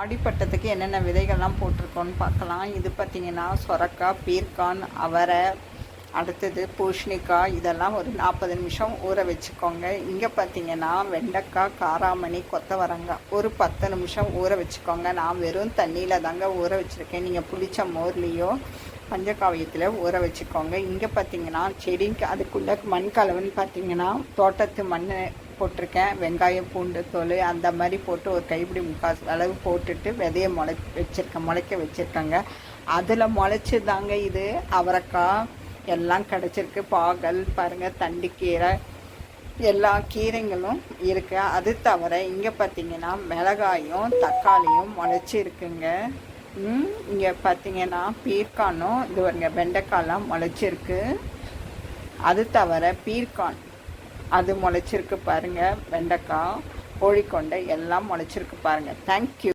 ஆடிப்பட்டத்துக்கு என்னென்ன விதைகள்லாம் போட்டிருக்கோன்னு பார்க்கலாம். இது பார்த்திங்கன்னா சொரக்காய், பீர்க்கான், அவரை, அடுத்தது பூசணிக்காய், இதெல்லாம் ஒரு 40 நிமிஷம் ஊற வச்சுக்கோங்க. இங்கே பார்த்திங்கன்னா வெண்டைக்காய், காராமணி, கொத்தவரங்காய் ஒரு 10 நிமிஷம் ஊற வச்சுக்கோங்க. நான் வெறும் தண்ணியில் தாங்க ஊற வச்சுருக்கேன். நீங்கள் புளிச்ச மோர்லேயோ பஞ்சகாவியத்தில் ஊற வச்சுக்கோங்க. இங்கே பார்த்திங்கன்னா செடிக்கு அதுக்குள்ளே மண் கலவுன்னு பார்த்திங்கன்னா தோட்டத்து மண் போட்டிருக்கேன். வெங்காயம், பூண்டு தோல் அந்த மாதிரி போட்டு ஒரு கைப்பிடி முக்கால் அளவு போட்டுட்டு விதையை முளைக்க வச்சுருக்கேங்க. அதில் முளைச்சி தாங்க இது அவரைக்காய் எல்லாம் கிடச்சிருக்கு. பாகல் பாருங்கள், தண்டுக்கீரை, எல்லா கீரைங்களும் இருக்குது. அது தவிர இங்கே பார்த்திங்கன்னா மிளகாயும் தக்காளியும் முளைச்சி இருக்குங்க. இங்கே பார்த்திங்கன்னா பீர்க்கானும் இது வருங்க வெண்டைக்காயெலாம் முளைச்சிருக்கு. அது தவிர பீர்க்கான் அது முளைச்சிருக்கு பாருங்கள். வெண்டைக்காய், கோழிக்கொண்டை எல்லாம் முளைச்சிருக்கு பாருங்கள். தேங்க்யூ.